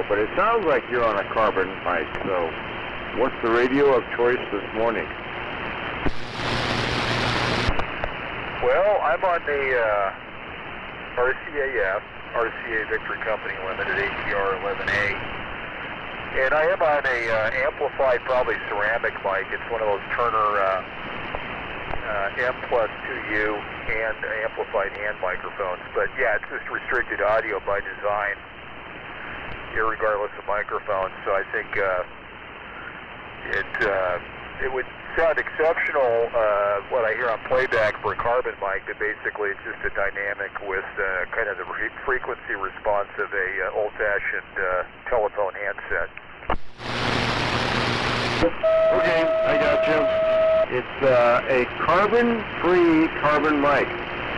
now, but it sounds like you're on a carbon mic. So, what's the radio of choice this morning? Well, I'm on the RCA Victory Company Limited, ATR 11A, and I am on a amplified, probably ceramic mic. It's one of those Turner M+2U and amplified hand microphones. But yeah, it's just restricted audio by design, irregardless of microphone. So I think it would sound exceptional, what I hear on playback for a carbon mic, but basically it's just a dynamic with kind of the frequency response of a old-fashioned telephone handset. Okay, I got you. It's a carbon-free carbon mic.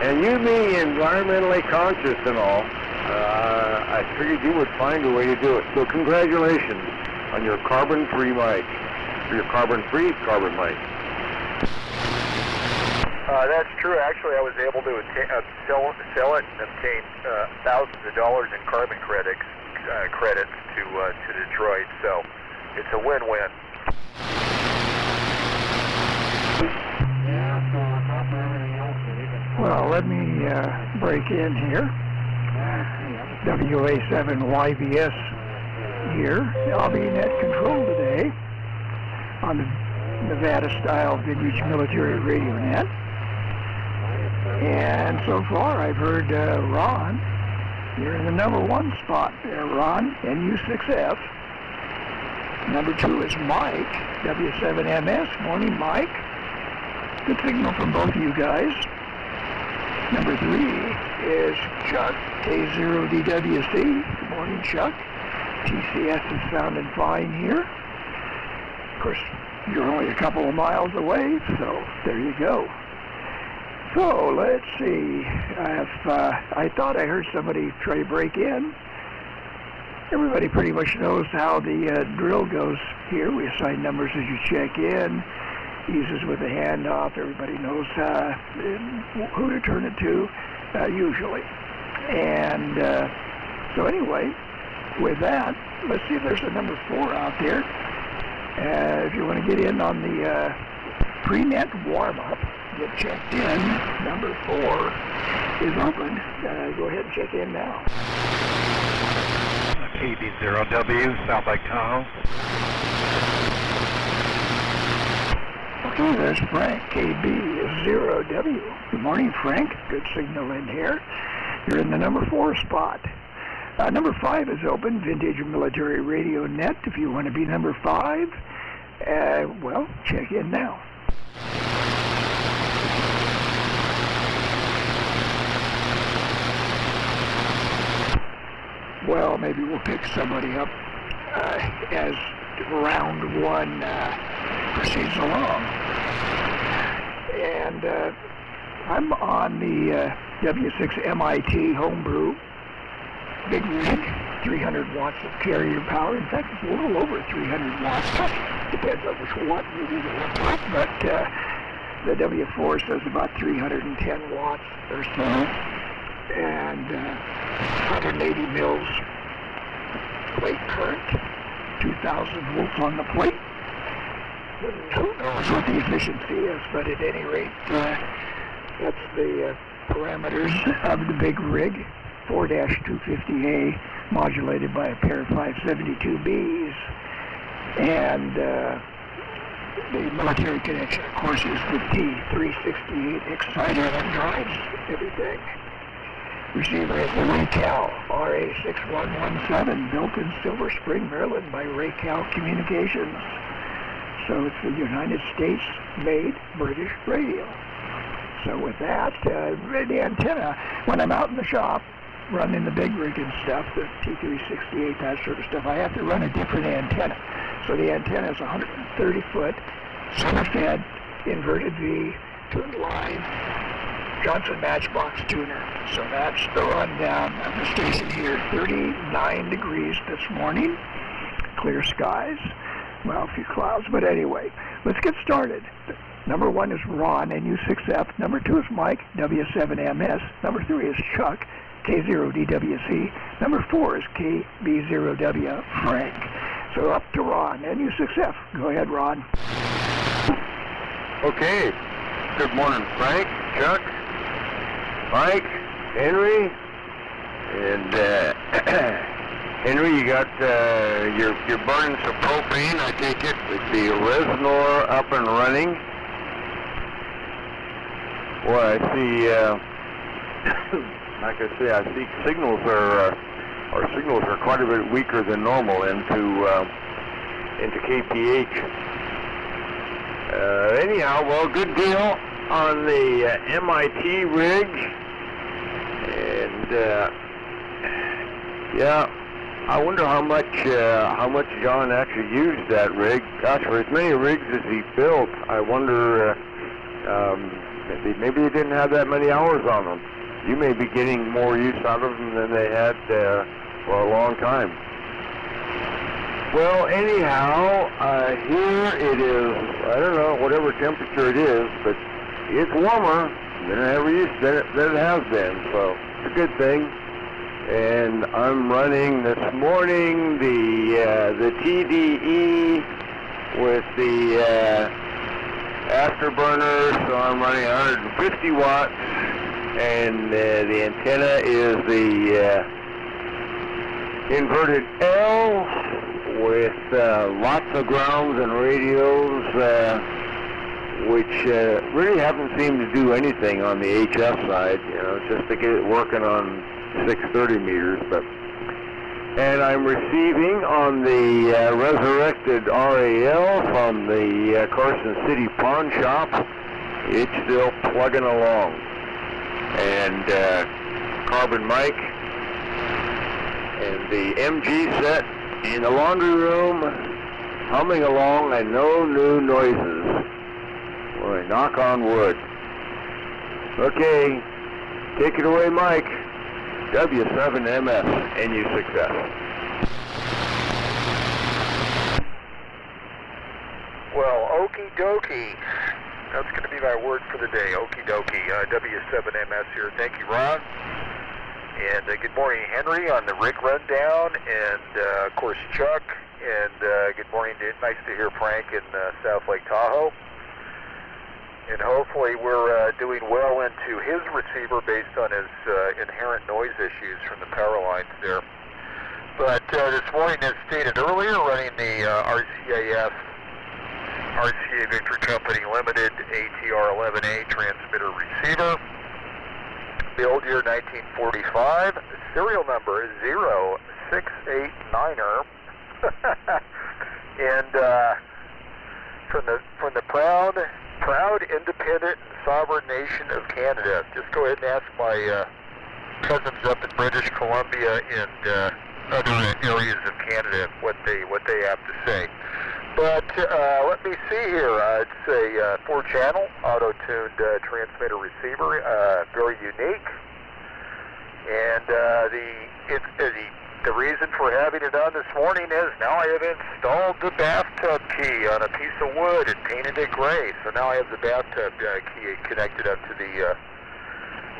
And you being environmentally conscious and all, I figured you would find a way to do it. So congratulations on your carbon-free mic, or your carbon-free carbon mic. That's true. Actually, I was able to sell it and obtain thousands of dollars in carbon credits to Detroit. So it's a win-win. Well, let me break in here. WA7YBS here. I'll be net control today on the Nevada-style vintage military radio net. And so far I've heard Ron. You're in the #1 spot there, Ron, NU6F. #2 is Mike, W7MS. Morning, Mike. Good signal from both of you guys. #3 is Chuck, K0DWC. Good morning, Chuck. TCS is sounding fine here. Of course, you're only a couple of miles away, so there you go. So, let's see. I thought I heard somebody try to break in. Everybody pretty much knows how the drill goes here. We assign numbers as you check in. Uses with a handoff. Everybody knows who to turn it to, usually. And so anyway, with that, let's see if there's a #4 out there. If you want to get in on the pre-net warm-up, get checked in. #4 is open. Go ahead and check in now. KB0W, South Lake Tahoe. Okay, there's Frank, KB0W. Good morning, Frank. Good signal in here. You're in the #4 spot. #5 is open, Vintage Military Radio Net. If you want to be #5, well, check in now. Well, maybe we'll pick somebody up as round 1 proceeds along. And I'm on the W6MIT homebrew big rig, 300 watts of carrier power. In fact, it's a little over 300 watts. Depends on which watt meter you look at, but the W4 says about 310 watts or so, and 180 mils plate current, 2,000 volts on the plate. Who knows what the efficiency is, but at any rate, that's the parameters of the big rig, 4-250A, modulated by a pair of 572Bs. And the military connection, of course, is the T368 exciter that drives everything. Receiver is the Raycal RA6117, built in Silver Spring, Maryland by Raycal Communications. So it's the United States-made British radio. So with that, the antenna, when I'm out in the shop, running the big rig and stuff, the T368, that sort of stuff, I have to run a different antenna. So the antenna is 130-foot, center-fed, inverted V, tuned live, Johnson Matchbox tuner. So that's the rundown of the station here. 39 degrees this morning, clear skies, well, a few clouds, but anyway, let's get started. #1 is Ron, NU6F. #2 is Mike, W7MS. #3 is Chuck, K0DWC. Number 4 is KB0W, Frank. So up to Ron. And you success. Go ahead, Ron. Okay. Good morning, Frank, Chuck, Mike, Henry, and Henry, you got you're burning some propane, I take it, with the Reznor up and running. Well, I see, like I say, I see our signals are quite a bit weaker than normal into KPH. Anyhow, well, good deal on the MIT rig, and yeah, I wonder how much John actually used that rig. Gosh, for as many rigs as he built, I wonder maybe he didn't have that many hours on them. You may be getting more use out of them than they had for a long time. Well, anyhow, here it is, I don't know, whatever temperature it is, but it's warmer than it has been, so it's a good thing. And I'm running this morning the TDE with the afterburner, so I'm running 150 watts, and the antenna is the inverted L, with lots of grounds and radios, which really haven't seemed to do anything on the HF side, just to get it working on 630 meters. And I'm receiving on the resurrected RAL from the Carson City Pawn Shop. It's still plugging along. And carbon mic and the MG set in the laundry room, humming along, and no new noises. Boy, knock on wood. Okay, take it away, Mike. W7MS, and you success. Well, okie dokie. That's going to be my word for the day, okie dokie. W7MS here. Thank you, Ron. And good morning, Henry, on the rig rundown, and of course, Chuck, and good morning, nice to hear Frank in South Lake Tahoe. And hopefully we're doing well into his receiver based on his inherent noise issues from the power lines there. But this morning, as stated earlier, running the RCA Victor Company Limited ATR-11A transmitter receiver. Build year 1945, serial number is 0689er, and from the proud, independent, and sovereign nation of Canada. Just go ahead and ask my cousins up in British Columbia and other areas of Canada what they have to say. But let me see here. It's a 4-channel auto-tuned transmitter receiver, very unique. And the reason for having it on this morning is now I have installed the bathtub key on a piece of wood and painted it gray. So now I have the bathtub key connected up to the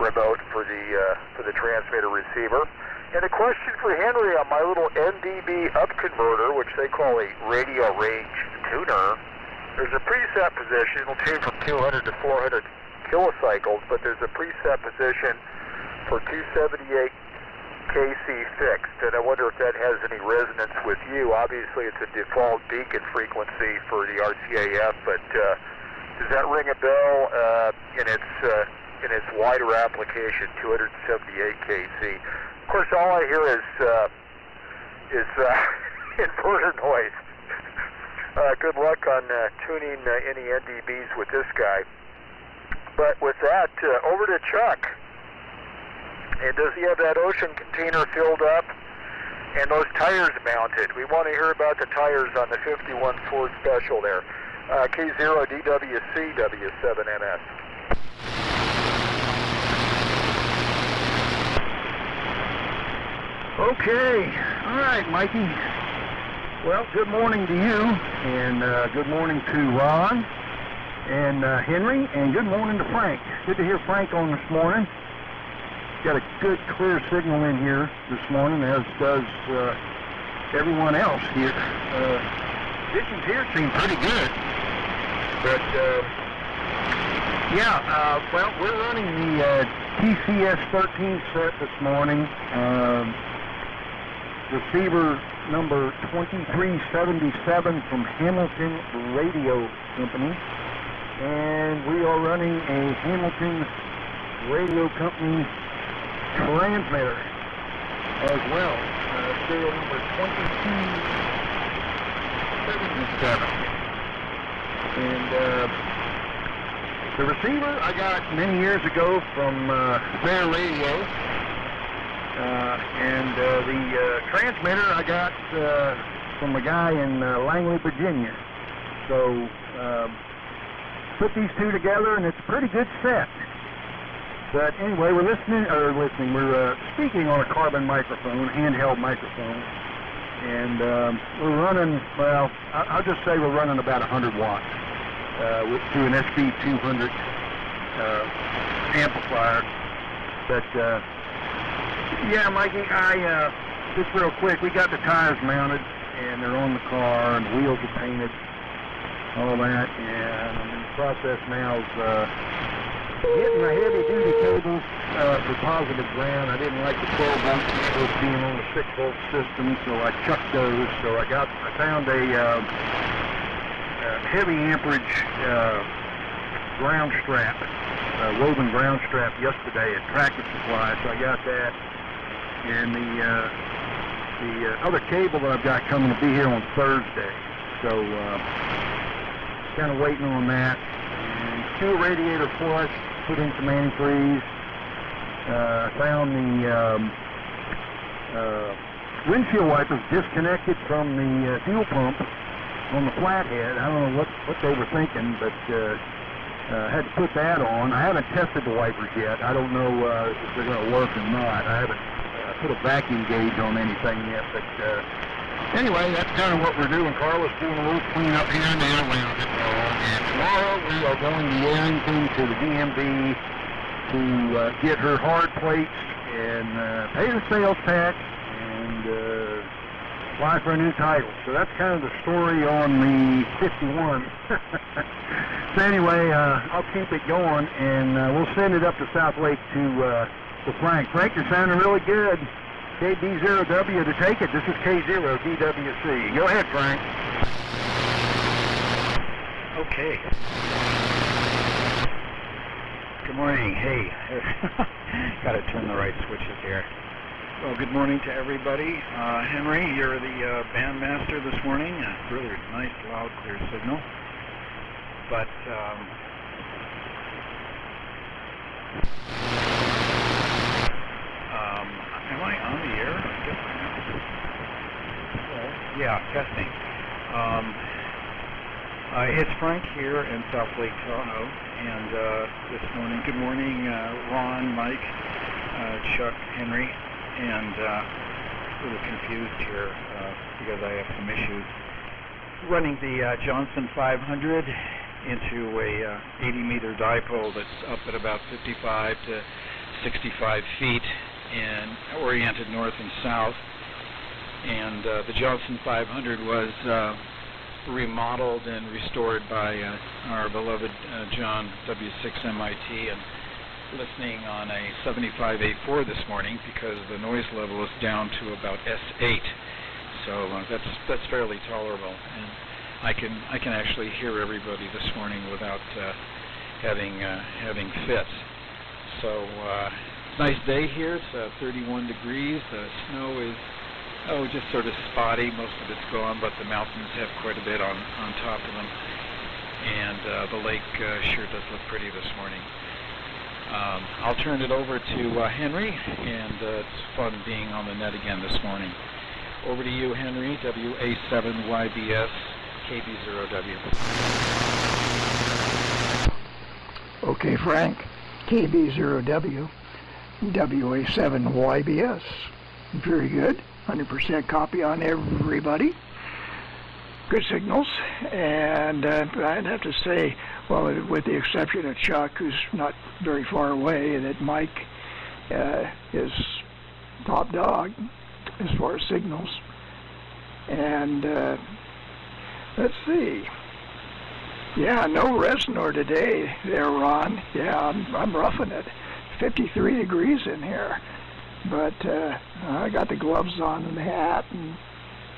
remote for the transmitter receiver. And a question for Henry on my little NDB up converter, which they call a radio range tuner. There's a preset position. It'll tune from 200 to 400 kilocycles, but there's a preset position for 278 KC fixed. And I wonder if that has any resonance with you. Obviously, it's a default beacon frequency for the RCAF, but does that ring a bell in its wider application, 278 KC? Of course, all I hear is inverter noise. Good luck on tuning any NDBs with this guy. But with that, over to Chuck. And does he have that ocean container filled up and those tires mounted? We want to hear about the tires on the 51 Ford Special there. K0DWC W7MS. Okay, all right, Mikey. Well, good morning to you, and good morning to Ron and Henry, and good morning to Frank. Good to hear Frank on this morning. got a good, clear signal in here this morning, as does everyone else here. Conditions here seem pretty good, but well, we're running the TCS 13 set this morning. Receiver number 2377 from Hamilton Radio Company, and we are running a Hamilton Radio Company transmitter as well, serial number 2277. And the receiver I got many years ago from Fair Radio. And the transmitter I got from a guy in Langley, Virginia. So put these two together, and it's a pretty good set. But anyway, we're speaking on a carbon microphone, handheld microphone, and we're running. Well, I'll just say we're running about 100 watts through an SB200 amplifier, but. Yeah, Mikey, just real quick, we got the tires mounted, and they're on the car, and wheels are painted, all that, and I'm in the process now of getting the heavy-duty cables for positive ground. I didn't like the 12-volt cables being on the 6-volt system, so I chucked those. So I found a heavy amperage ground strap, woven ground strap yesterday at Tractor Supply, so I got that. And the other cable that I've got coming to be here on Thursday. So kind of waiting on that. And fuel radiator flush, put in some antifreeze. Found the windshield wipers disconnected from the fuel pump on the flathead. I don't know what they were thinking, but had to put that on. I haven't tested the wipers yet. I don't know if they're going to work or not. I haven't put a vacuum gauge on anything yet, but anyway, that's kind of what we're doing. Carla's doing a little cleanup here and there around it. And tomorrow we are going to Arrington to the DMV to get her hard plates and pay the sales tax and apply for a new title. So that's kind of the story on the 51. So anyway, I'll keep it going, and we'll send it up to South Lake to Frank. Frank, you're sounding really good. KB0W to take it. This is K0DWC. Go ahead, Frank. Okay. Good morning. Hey. Got to turn the right switches here. Well, good morning to everybody. Henry, you're the bandmaster this morning. Really nice, loud, clear signal. But am I on the air? I guess I am. Well, yeah, testing. It's Frank here in South Lake Tahoe, and this morning, good morning, Ron, Mike, Chuck, Henry, and a little confused here because I have some issues running the Johnson 500 into a 80-meter dipole that's up at about 55 to 65 feet and oriented north and south. And the Johnson 500 was remodeled and restored by our beloved John W6 MIT, and listening on a 75.84 this morning because the noise level is down to about S8. So that's fairly tolerable, and I can actually hear everybody this morning without having fits. So nice day here. It's 31 degrees. The snow is just sort of spotty. Most of it's gone, but the mountains have quite a bit on top of them, and the lake sure does look pretty this morning. I'll turn it over to Henry, and it's fun being on the net again this morning. Over to you, Henry, WA7YBS, KB0W. Okay, Frank, KB0W, WA7YBS. Very good. 100% copy on everybody. Good signals. And I'd have to say, well, with the exception of Chuck, who's not very far away, that Mike is top dog as far as signals. And let's see. Yeah, no Reznor today there, Ron. Yeah, I'm roughing it. 53 degrees in here. But I got the gloves on and the hat and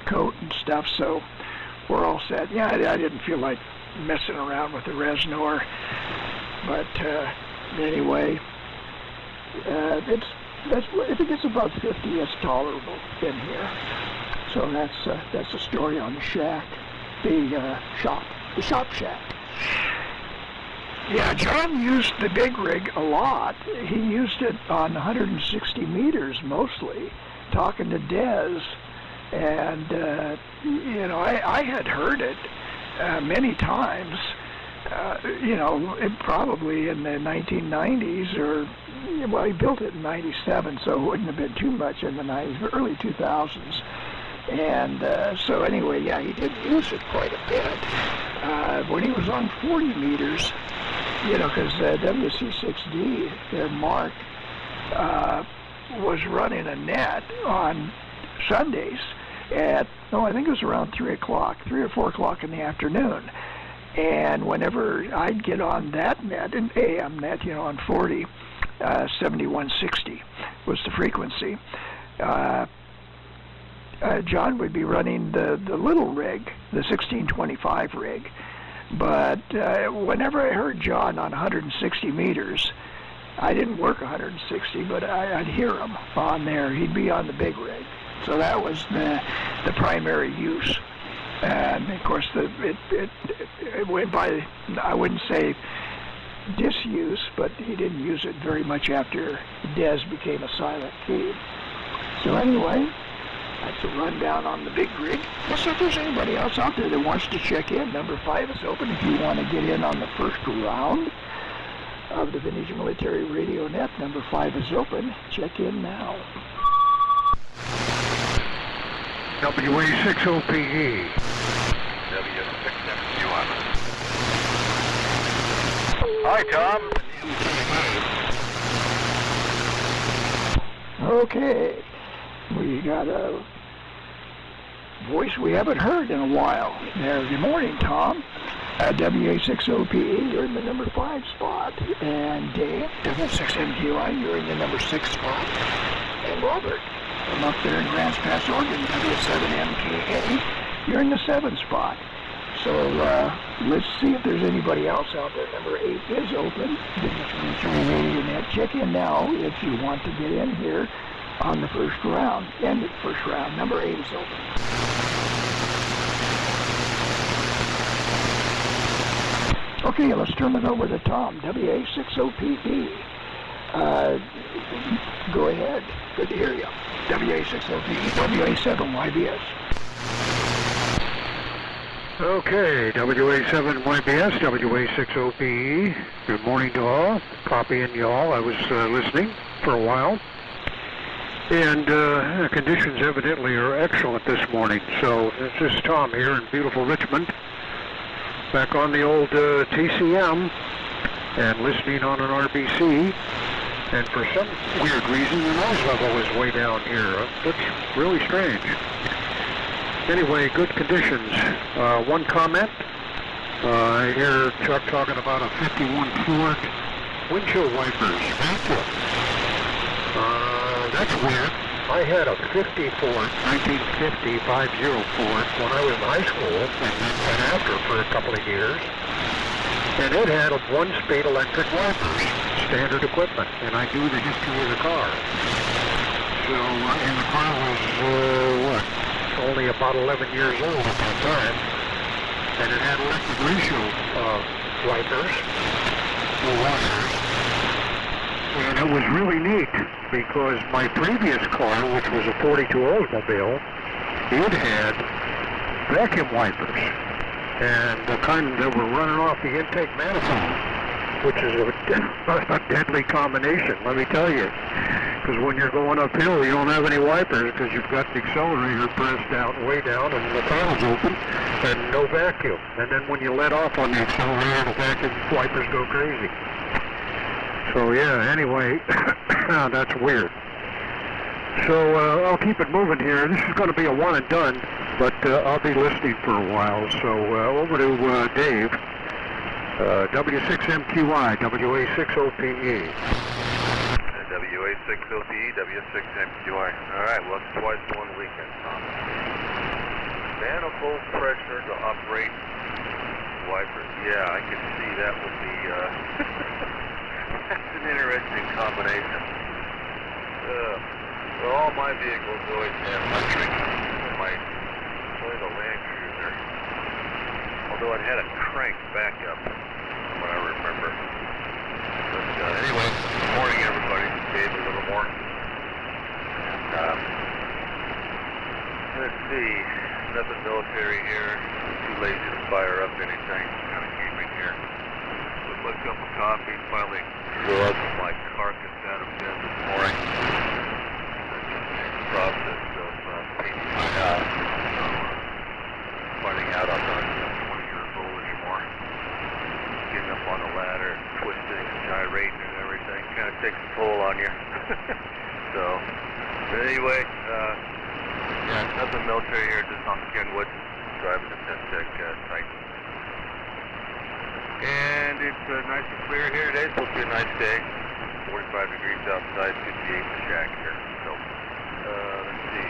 coat and stuff, so we're all set. Yeah, I didn't feel like messing around with the Reznor. But anyway, if it gets above 50, it's tolerable in here. So that's the story on the shack, the shop shack. Yeah, John used the big rig a lot. He used it on 160 meters mostly, talking to Des, and I had heard it many times. Probably in the 1990s, or he built it in '97, so it wouldn't have been too much in the '90s, but early 2000s. And so anyway, yeah, he did use it quite a bit. When he was on 40 meters, because WC6D, their Mark, was running a net on Sundays at, I think it was around 3 or 4 o'clock in the afternoon. And whenever I'd get on that net, an AM net, on 40, 7160 was the frequency. John would be running the little rig, the 1625 rig. But whenever I heard John on 160 meters, I didn't work 160, but I'd hear him on there. He'd be on the big rig. So that was the primary use. And of course, it went by, I wouldn't say disuse, but he didn't use it very much after Des became a silent key. So anyway, that's a rundown on the big rig. Let's see if there's anybody else out there that wants to check in. Number 5 is open if you want to get in on the first round of the Vintage Military Radio Net. Number 5 is open. Check in now. WA60PE. W6MQM. Hi, Tom. Okay. We got a voice we haven't heard in a while. There. Good morning, Tom. WA60PE, you're in the number 5 spot. And Dave, W6MQI, you're in the number 6 spot. And Robert, from up there in Grants Pass, Oregon, W7MKA, you're in the 7 spot. So let's see if there's anybody else out there. Number 8 is open. Check in now if you want to get in here on the first round. End of the first round. Number 8 is open. Okay, let's turn it over to Tom, WA60PE. Go ahead. Good to hear you. WA60PE, WA7YBS. Okay, WA7YBS, WA60PE. Good morning to all. Copying y'all. I was listening for a while. And conditions evidently are excellent this morning. So this is Tom here in beautiful Richmond. Back on the old TCM and listening on an RBC. And for some weird reason, the noise level is way down here. That's really strange. Anyway, good conditions. One comment. I hear Chuck talking about a 51 Ford windshield wipers. That's weird. I had a 50 Ford, 1950 50 Ford when I was in high school and after for a couple of years. And it had a 1-speed electric wipers, standard equipment, and I knew the history of the car. So, and the car was, only about 11 years old at that time. And it had electric windshield wipers, or washers. And it was really neat because my previous car, which was a 42 Oldsmobile, it had vacuum wipers. And the kind that were running off the intake manifold, which is a deadly combination, let me tell you. Because when you're going uphill, you don't have any wipers because you've got the accelerator pressed down, way down, and the panel's open, and no vacuum. And then when you let off on the accelerator, the vacuum wipers go crazy. So yeah, anyway, that's weird. So I'll keep it moving here. This is going to be a one and done, but I'll be listening for a while. So over to Dave, W6MQI, WA6OPE. WA6OPE, W6MQI. All right, well, it's twice one weekend, Tom. Manifold pressure to operate wipers. Yeah, I can see that would be, that's an interesting combination. Well, all my vehicles always have electric. Only the Land Cruiser. Although it had a crank backup, from what I remember. But anyway, good morning, everybody. Dave a little more. And, let's see. Nothing military here. Too lazy to fire up anything. Kind of came in here with my cup of coffee. Finally drove my carcass out of bed this morning. Process of painting my house. So, finding out I'm not 20 years old anymore. Getting up on the ladder, twisting and gyrating and everything kind of takes a toll on you. So, but anyway, yeah, nothing military here, just on Kenwood, driving the Tech Titan. And it's nice and clear here today. It's supposed to be a nice day. 45 degrees outside, 58 in the shack here. So, let's see.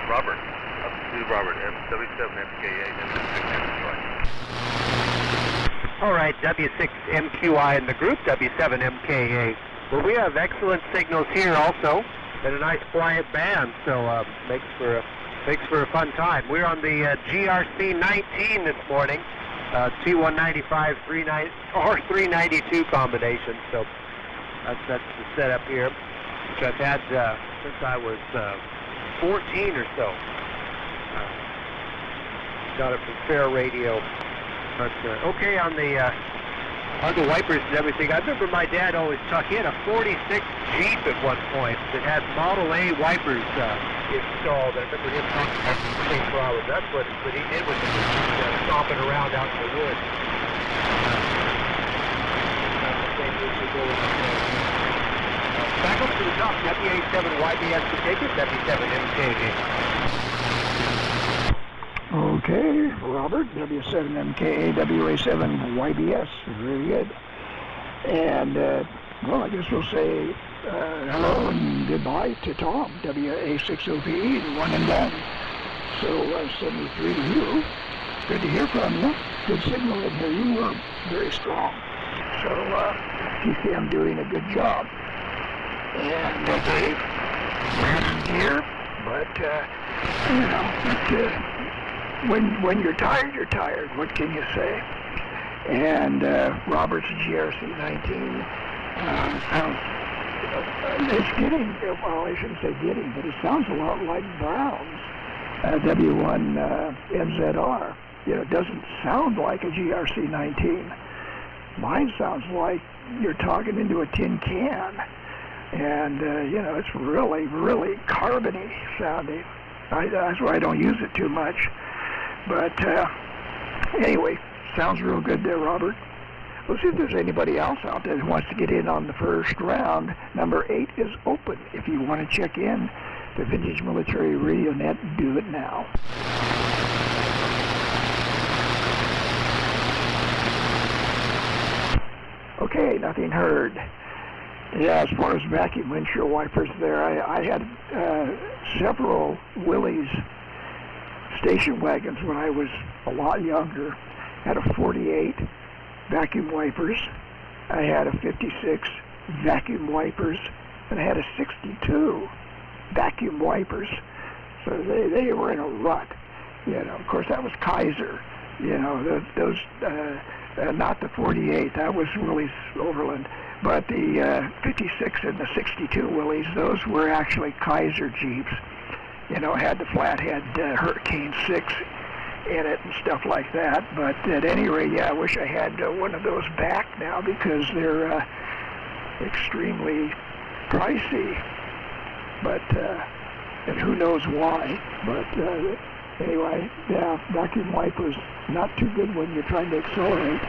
Robert, up to Robert, W7MKA, W6MQI. All right, W6MQI in the group, W7MKA. Well, we have excellent signals here also, and a nice quiet band, so makes for a fun time. We're on the GRC 19 this morning, T195 392 combination, so that's the setup here, which I've had since I was 14 or so. Got it from Fair Radio. But okay, on the wipers and everything. I remember my dad always talked. He had a '46 Jeep at one point that had Model A wipers installed. I remember him talking about the same problem. That's what he did with them, stomping around out in the woods. Back up to the top. W87YBS to take it. W7MKA. Okay, Robert, W7MKA, WA7YBS, very good. And, well, I guess we'll say hello and goodbye to Tom, WA6OPE, one and done. So, 73 to you. Good to hear from you. Good signal in here. You were very strong. So, keep him doing a good job. And Dave, Brandon's here, but, you know, when you're tired, you're tired. What can you say? And Robert's GRC 19 sounds, it's getting, well, I shouldn't say getting, but it sounds a lot like Brown's W1 MZR. You know, it doesn't sound like a GRC 19. Mine sounds like you're talking into a tin can. And, you know, it's really, really carbony sounding. That's why I don't use it too much. But anyway, sounds real good there, Robert. We'll see if there's anybody else out there who wants to get in on the first round. Number 8 is open. If you want to check in to Vintage Military Radio Net, do it now. Okay, nothing heard. Yeah, as far as vacuum windshield wipers there, I had several Willys station wagons when I was a lot younger. Had a 48 vacuum wipers. I had a 56 vacuum wipers, and I had a 62 vacuum wipers. So they were in a rut. You know, of course that was Kaiser. You know, those not the 48. That was Willys Overland. But the 56 and the 62 Willys, those were actually Kaiser Jeeps. You know, had the flathead Hurricane 6 in it and stuff like that. But at any rate, yeah, I wish I had one of those back now because they're extremely pricey. But, and who knows why. But anyway, yeah, vacuum wipers, not too good when you're trying to accelerate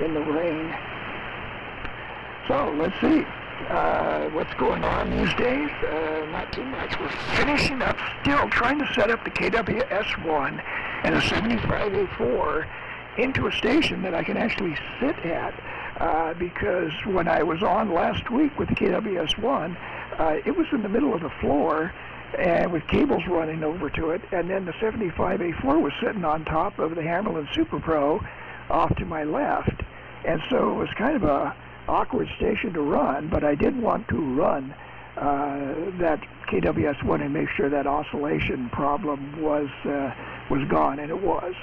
in the rain. So let's see what's going on these days. Not too much. We're finishing up, still trying to set up the KWS-1 and a 75A4 into a station that I can actually sit at. Because when I was on last week with the KWS-1, it was in the middle of the floor and with cables running over to it, and then the 75A4 was sitting on top of the Hammerland Super Pro off to my left. And so it was kind of a awkward station to run, but I did want to run that KWS-1 and make sure that oscillation problem was gone, and it was.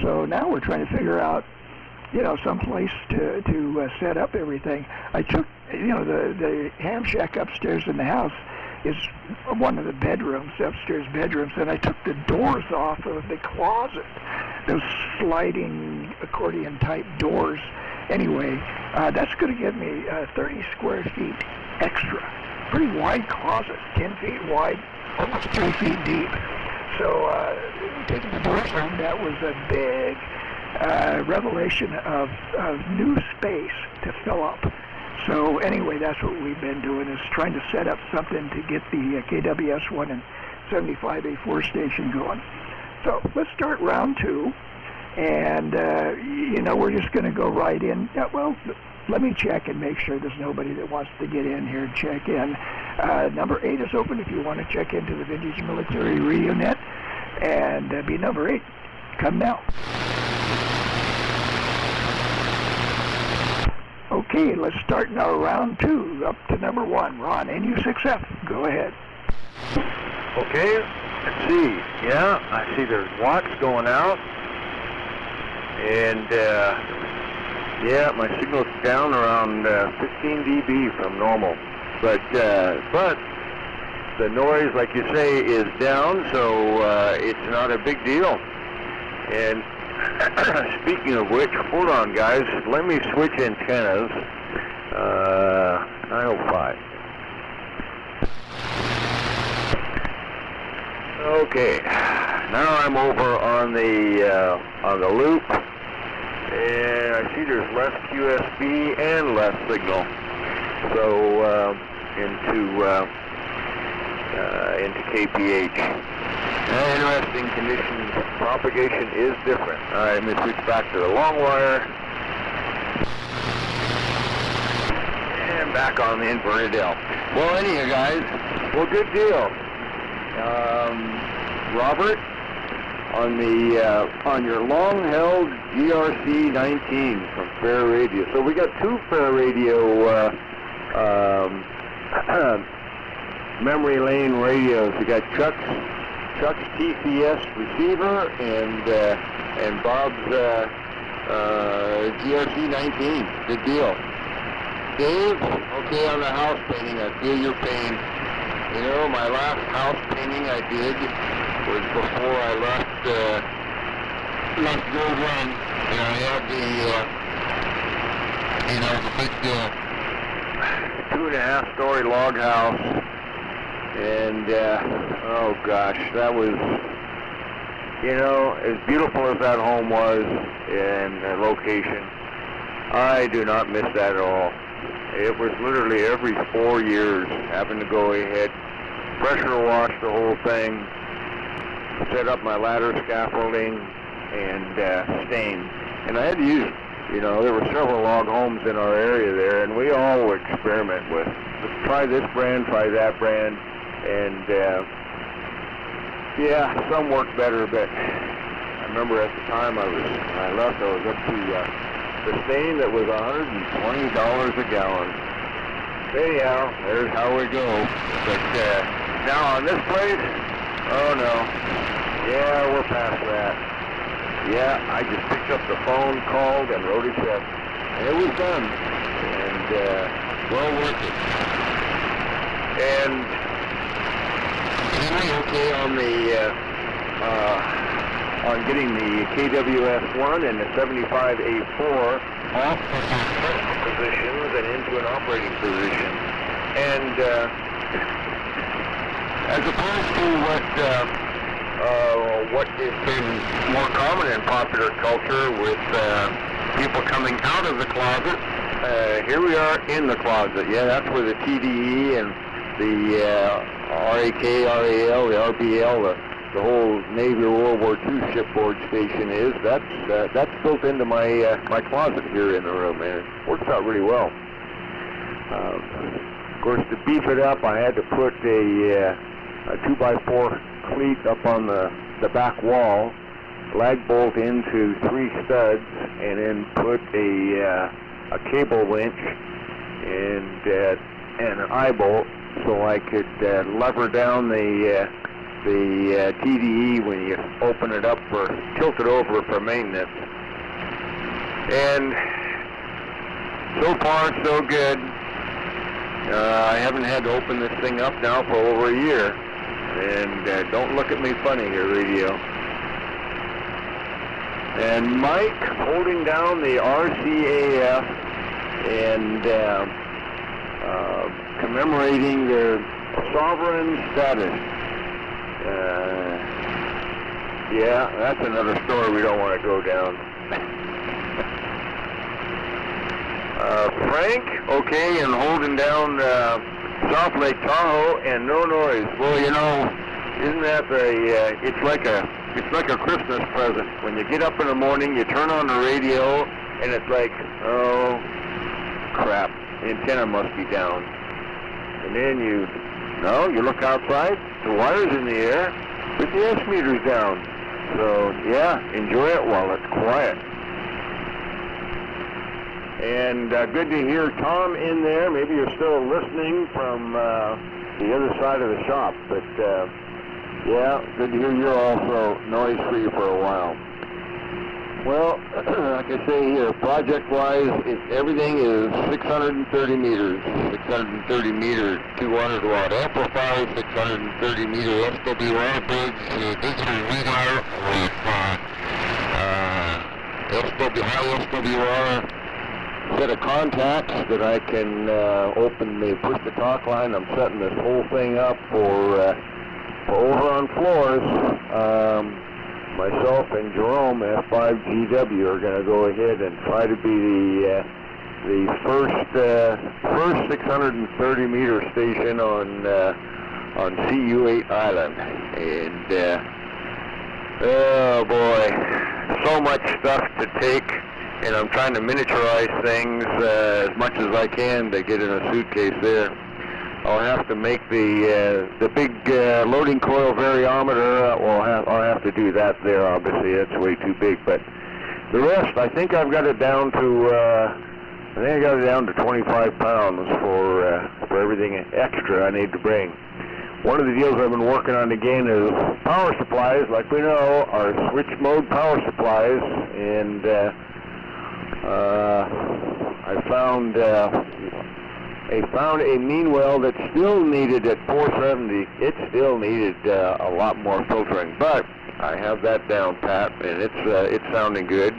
So now we're trying to figure out, some place to set up everything. I took, the ham shack upstairs in the house is one of the bedrooms, upstairs bedrooms, and I took the doors off of the closet, those sliding accordion-type doors. Anyway, that's going to give me 30 square feet extra. Pretty wide closet, 10 feet wide, almost 3 feet deep. So taking the doors on, that was a big revelation of new space to fill up. So anyway, that's what we've been doing, is trying to set up something to get the KWS-1 and 75A4 station going. So let's start round 2. And, we're just going to go right in. Well, let me check and make sure there's nobody that wants to get in here and check in. Number 8 is open if you want to check into the Vintage Military Radio Net. And be number 8. Come now. Okay, let's start now round 2, up to number 1. Ron, NU6F, go ahead. Okay, let's see. Yeah, I see there's watts going out. And, my signal's down around 15 dB from normal. But the noise, like you say, is down, so it's not a big deal. And speaking of which, hold on, guys. Let me switch antennas. 905. Okay, now I'm over on the loop, and I see there's less QSB and less signal. So into KPH. Interesting conditions. Propagation is different. All right, let me switch back to the long wire. And back on the inverted L. Well, anyhow, guys, good deal. Robert, on your long-held GRC 19 from Fair Radio. So we got 2 Fair Radio memory lane radios. We got Chuck's TCS receiver and Bob's GRC 19. Good deal. Dave, okay, on the house painting, I feel your pain. My last house painting I did was before I left Gold Run, and I had the big 2.5-story log house, and oh gosh, that was, as beautiful as that home was and the location, I do not miss that at all. It was literally every 4 years having to go ahead, pressure wash the whole thing, set up my ladder scaffolding, and stain. And I had to use, there were several log homes in our area there, and we all would experiment with, let's try this brand, try that brand, and some worked better, but I remember at the time when I left, I was up to the stain that was $120 a gallon. Anyhow, there's how we go. But now on this place, oh no. Yeah, we're past that. Yeah, I just picked up the phone, called, and wrote a check. And it was done. And well worth it. And okay on getting the KWS-1 and the 75A4 off positions and into an operating position. And as opposed to what has been more common in popular culture with people coming out of the closet here we are in the closet. Yeah, that's where the TDE and the RAK, RAL, the RBL, the whole Navy World War II shipboard station is. That's built into my my closet here in the room, and it works out really well. Of course, to beef it up, I had to put a 2x4 cleat up on the back wall, lag bolt into 3 studs, and then put a cable winch and an eye bolt so I could lever down the TDE when you open it up or tilt it over for maintenance. And so far so good. I haven't had to open this thing up now for over a year. And don't look at me funny here, radio. And Mike holding down the RCAF and commemorating their sovereign status. Yeah, that's another story we don't want to go down. Frank, okay, and holding down South Lake Tahoe and no noise. Well, you know, isn't that it's like a Christmas present. When you get up in the morning, you turn on the radio, and it's like, oh, crap, the antenna must be down. And then you look outside, the wire's in the air, but the S meter's down. So, yeah, enjoy it while it's quiet. And good to hear Tom in there. Maybe you're still listening from the other side of the shop. But, yeah, good to hear you're also noise-free for a while. Well, like I say here, project-wise, everything is 630 meters. 630 meter 200-watt amplifier, 630 meter SWR bridge, digital readout with high SWR set of contacts that I can open the push-to-talk line. I'm setting this whole thing up for over on floors. Myself and Jerome F5GW are going to go ahead and try to be the first 630 meter station on CU8 Island. And oh boy, so much stuff to take. And I'm trying to miniaturize things as much as I can to get in a suitcase there. I'll have to make the big loading coil variometer. I'll have to do that there. Obviously, that's way too big. But the rest, I think I've got it down to 25 pounds for everything extra I need to bring. One of the deals I've been working on again is power supplies. Like we know, are switch mode power supplies, and I found a Meanwell that still needed at 470. It still needed a lot more filtering, but I have that down pat, and it's sounding good.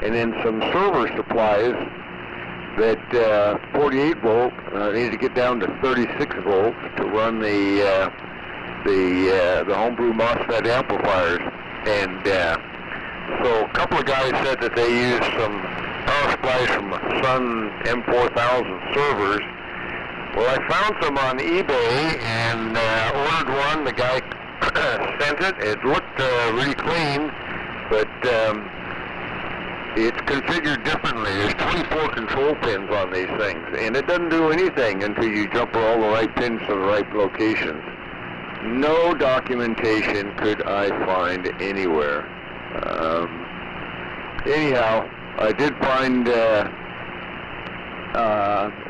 And then some server supplies that 48 volt needed to get down to 36 volts to run the homebrew MOSFET amplifiers, and so a couple of guys said that they used some power supplies from Sun M4000 servers. Well, I found some on eBay and ordered one. The guy sent it. It looked really clean, but it's configured differently. There's 24 control pins on these things, and it doesn't do anything until you jump all the right pins to the right locations. No documentation could I find anywhere. Anyhow, I did find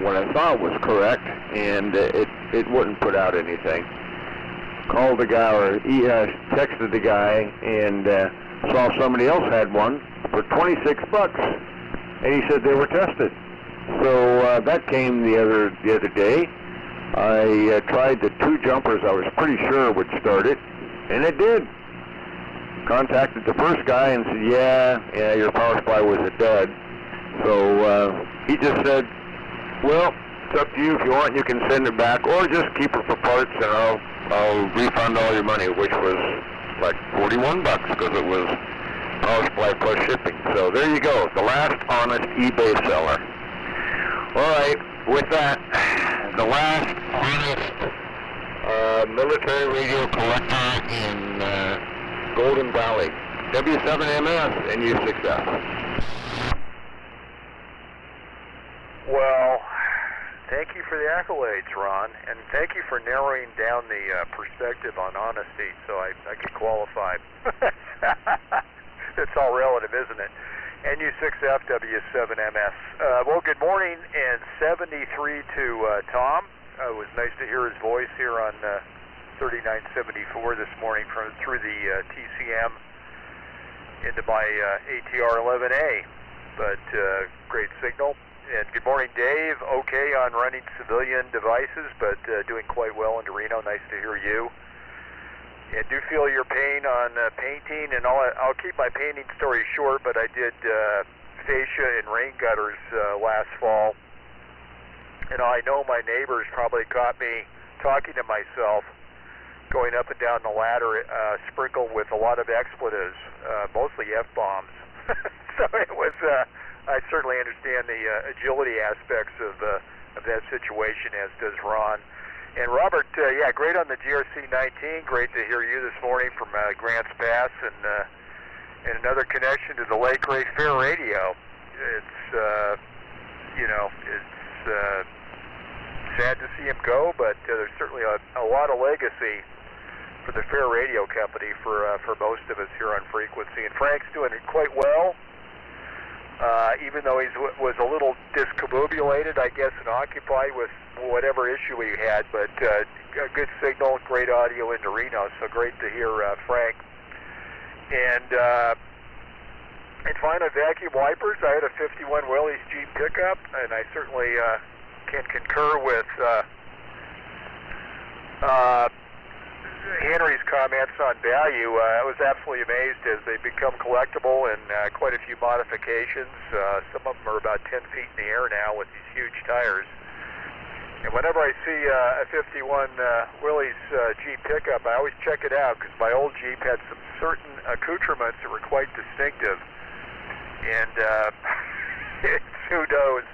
what I thought was correct, and it wouldn't put out anything. Called the guy, or texted the guy, and saw somebody else had one for $26, and he said they were tested. So that came the other day. I tried the 2 jumpers I was pretty sure would start it, and it did. Contacted the first guy and said, yeah, your power supply was a dud. So he just said, well, it's up to you. If you want, you can send it back, or just keep it for parts, and I'll refund all your money, which was like $41 because it was power supply plus shipping. So there you go, the last honest eBay seller. All right, with that, the last honest military radio collector in Golden Valley, W7MS and U6F. Well, thank you for the accolades, Ron, and thank you for narrowing down the perspective on honesty so I could qualify. It's all relative, isn't it? NU6F, W7MS. Well, good morning, and 73 to Tom. It was nice to hear his voice here on 3974 this morning through the TCM into my ATR 11A, but great signal. And good morning, Dave. Okay on running civilian devices, but doing quite well into Reno. Nice to hear you. And do feel your pain on painting, and I'll keep my painting story short, but I did fascia and rain gutters last fall. And I know my neighbors probably caught me talking to myself going up and down the ladder sprinkled with a lot of expletives, mostly F-bombs. So it was, I certainly understand the agility aspects of that situation, as does Ron. And Robert, yeah, great on the GRC-19. Great to hear you this morning from Grants Pass, and another connection to the Lake Ray Fair Radio. It's, it's sad to see him go, but there's certainly a lot of legacy for the Fair Radio Company for most of us here on frequency. And Frank's doing quite well, even though he was a little discombobulated, I guess, and occupied with whatever issue he had, but a good signal, great audio into Reno, so great to hear Frank. And finally, vacuum wipers. I had a 51 Willys Jeep pickup, and I certainly can concur with Henry's comments on value. I was absolutely amazed as they become collectible, and quite a few modifications. Some of them are about 10 feet in the air now with these huge tires. And whenever I see a 51 Willys Jeep pickup, I always check it out, because my old Jeep had some certain accoutrements that were quite distinctive. And who knows?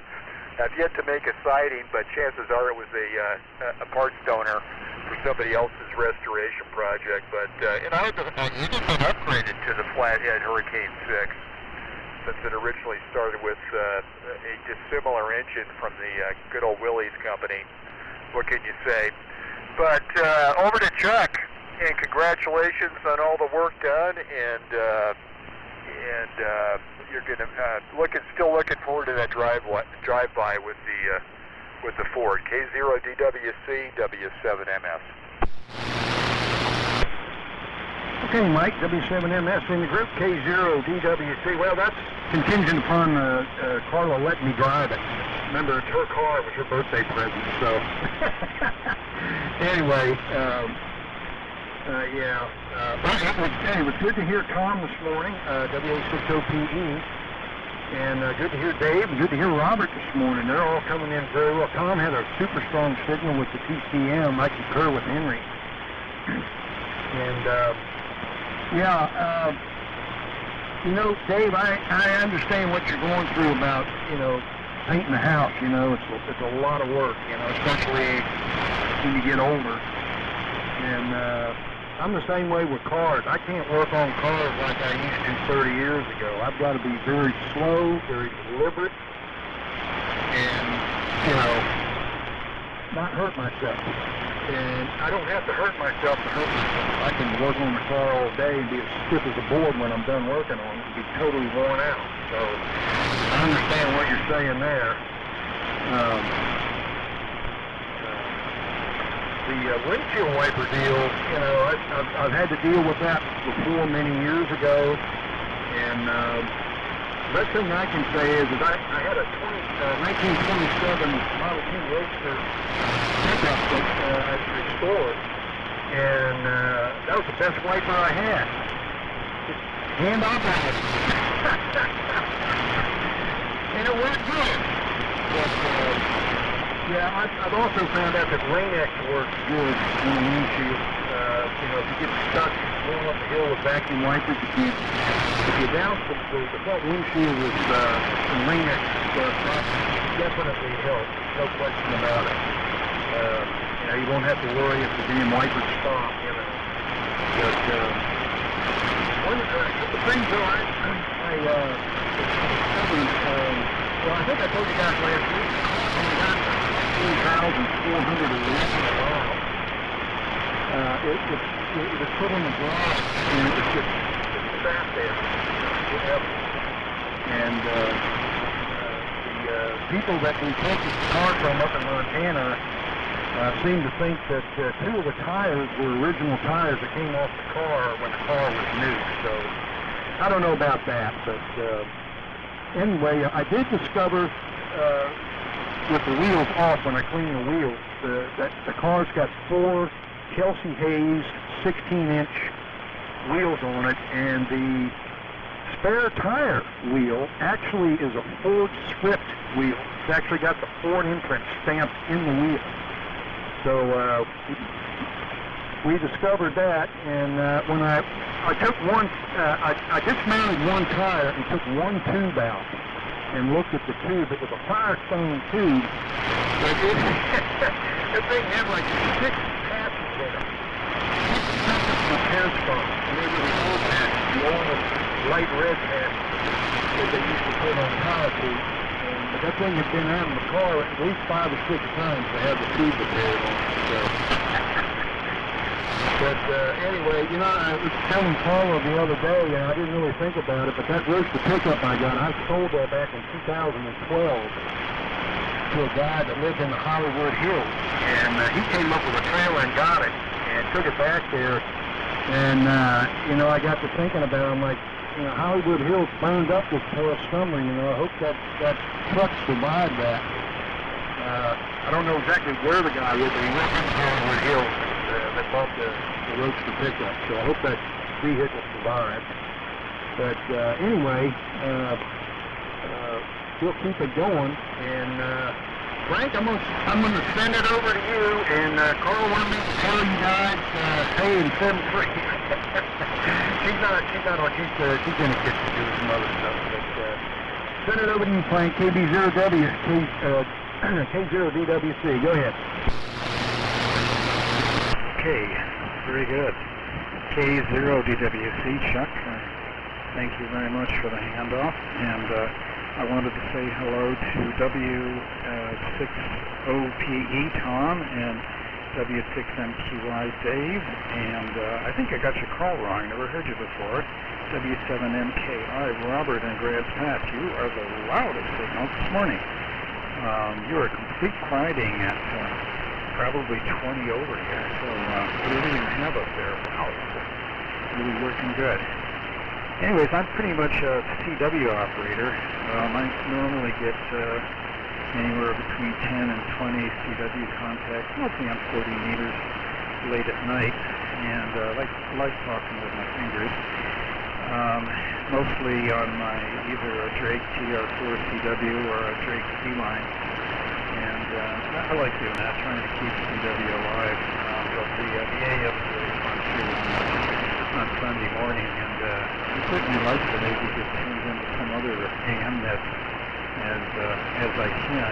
I've yet to make a sighting, but chances are it was a parts donor for somebody else's restoration project. But and I had been upgraded to the Flathead Hurricane 6, since it originally started with a dissimilar engine from the good old Willys company. What can you say? But over to Chuck, and congratulations on all the work done, and you're gonna still looking forward to that drive-by with the Ford K0DWC W7MS. Okay, Mike, W7MS in the group, K0DWC. Well, that's contingent upon Carla letting me drive it. Remember, it's her car. It was her birthday present, so. Anyway, it was good to hear Tom this morning, WA60PE. And good to hear Dave, and good to hear Robert this morning. They're all coming in very well. Tom had a super strong signal with the TCM. I concur with Henry. And, Dave, I understand what you're going through about, painting the house. It's a lot of work, especially when you get older. And I'm the same way with cars. I can't work on cars like I used to 30 years ago. I've got to be very slow, very deliberate, and, not hurt myself. And I don't have to hurt myself to hurt myself. I can work on the car all day and be as stiff as a board when I'm done working on it and be totally worn out. So I understand what you're saying there. The windshield wiper deal, I've had to deal with that before many years ago, and the best thing I can say is that I had a 1927 Model T Roadster pickup that I restored, and that was the best wiper I had. Just hand operated. And it worked good. But, I've also found out that Rain-X works good on the windshield. If you get stuck going up the hill with vacuum wipers, you can't if you douse the front windshield with some Rain-X stuff, that definitely helps, no question about it. You know, you won't have to worry if the damn wipers stop, you know. But one of the things though I discovered, well, I think I told you guys last week, when we got 15,400 a week in a mile. It was put in the garage, and it was just sat there forever. And the people that we purchased the car from up in Montana seemed to think that two of the tires were original tires that came off the car when the car was new. So I don't know about that, but anyway, I did discover with the wheels off when I cleaned the wheels that the car's got 4 Kelsey Hayes 16-inch wheels on it, and the spare tire wheel actually is a Ford Swift wheel. It's actually got the Ford imprint stamped in the wheel. So we discovered that, and when I took one, I dismounted one tire and took one tube out and looked at the tube. It was a Firestone tube, but this thing had like 6 patches in it. Repair spots, and they were the old patches, the old light red patches that they used to put on tire tubes. But that thing had been out of the car at least 5 or 6 times to have the tube repaired on it. So. But anyway, you know, I was telling Paula the other day, and I didn't really think about it, but that Roadster pickup I got, I sold that back in 2012 to a guy that lived in the Hollywood Hills. And he came up with a trailer and got it, and took it back there. And, you know, I got to thinking about it. I'm like, you know, Hollywood Hills burned up this past summer. You know, I hope that truck survived that. I don't know exactly where the guy was, but he went into Hollywood Hills that bought the Roadster pickup. So I hope that vehicle survived. But anyway, we'll keep it going. And Frank, I'm gonna send it over to you. And Carl wanted me to tell you guys, hey, in 7-3. She's not on. She's in the kitchen doing some other stuff. But send it over to you, Frank. K0DWC. Go ahead. Okay, very good. K0DWC, Chuck. Thank you very much for the handoff. And I wanted to say hello to W6OPE Tom and W6MQY Dave, and I think I got your call wrong. Never heard you before. W7MKI Robert and Grants Pat. You are the loudest signal this morning. You are complete quieting at probably 20 over here. So what do you even have up there? Wow, really working good. Anyways, I'm pretty much a CW operator. I normally get anywhere between 10 and 20 CW contacts, mostly on 40 meters late at night, and like talking with my fingers. Mostly on my either a Drake TR4 CW or a Drake C-Line, and I like doing that, trying to keep CW alive. But the AM is really fun too on Sunday morning, and I certainly like to maybe just tune into some other AM net as I can.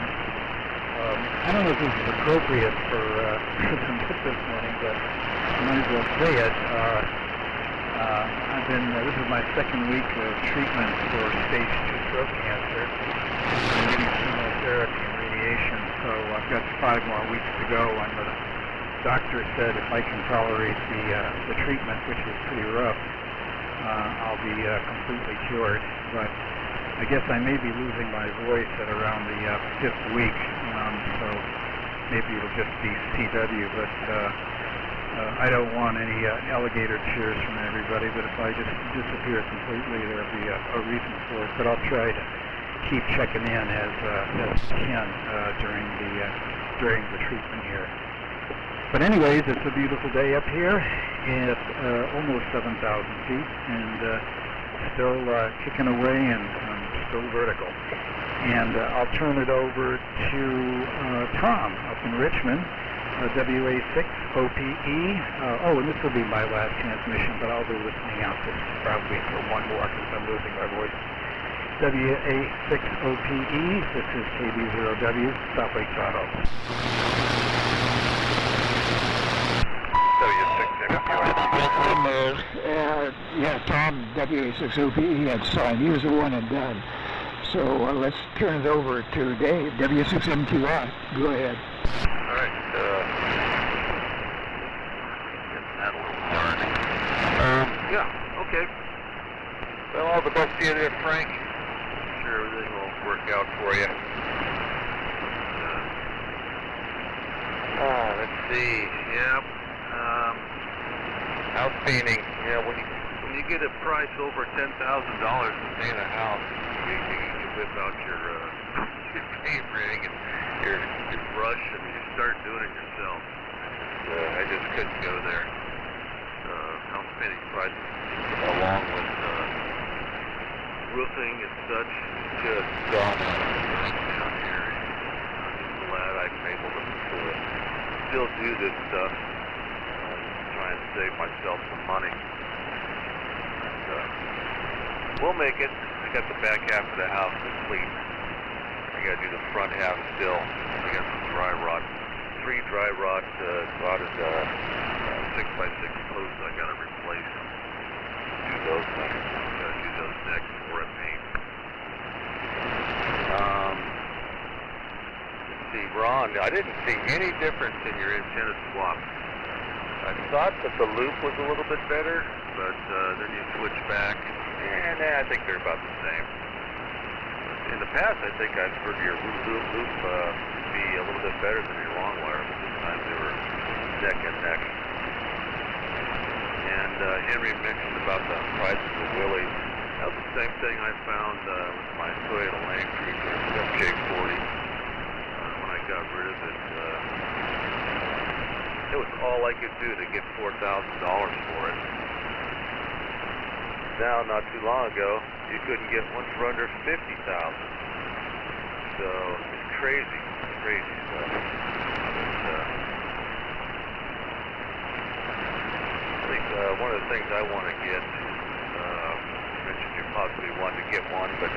I don't know if this is appropriate for some tip this morning, but I might as well say it. This is my second week of treatment for stage 2 throat cancer. I'm getting chemotherapy and radiation, so I've got 5 more weeks to go. And the doctor said if I can tolerate the treatment, which is pretty rough, I'll be completely cured. But I guess I may be losing my voice at around the 5th week, so maybe it'll just be CW, but I don't want any alligator cheers from everybody, but if I just disappear completely, there'll be a reason for it. But I'll try to keep checking in as I can during the treatment here. But anyways, it's a beautiful day up here at almost 7,000 feet, and still kicking away and still vertical. And I'll turn it over to Tom up in Richmond, WA6 OPE. And this will be my last transmission, but I'll be listening out this probably for one more because I'm losing my voice. WA6OPE, this is KB0W, South Lake Tahoe. Yeah, Tom, WA6OPE had signed. He was the one and done. So let's turn it over to Dave, W6MQI. Go ahead. All right. Getting that a little hard. Yeah, okay. Well, all the best to you there, Frank. I'm sure everything will work out for you. Let's see. Yep. House painting. Yeah, when you get a price over $10,000 to paint a house, you whip out your paint rig and your brush and you start doing it yourself. I just couldn't go there. House painting prices, along with roofing and such, just gone right down here. I'm just glad I'm able to still do this stuff. Try and save myself some money. We'll make it. I got the back half of the house complete. I got to do the front half still. I got some dry rot, 3 dry rot rotted 6x6 posts I got to replace. Do those things. Got to do those next before I paint. Let's see, Ron. I didn't see any difference in your antenna swap. I thought that the loop was a little bit better, but then you switch back, and I think they're about the same. In the past, I think I've heard your loop be a little bit better than your long wire, but this time they were neck and neck. And Henry mentioned about the prices of Willys. That was the same thing I found with my Toyota Land Cruiser FJ40 when I got rid of it. It was all I could do to get $4,000 for it. Now, not too long ago, you couldn't get one for under $50,000. So it's crazy stuff. But, I think one of the things I want to get, you mentioned you possibly wanted to get one, but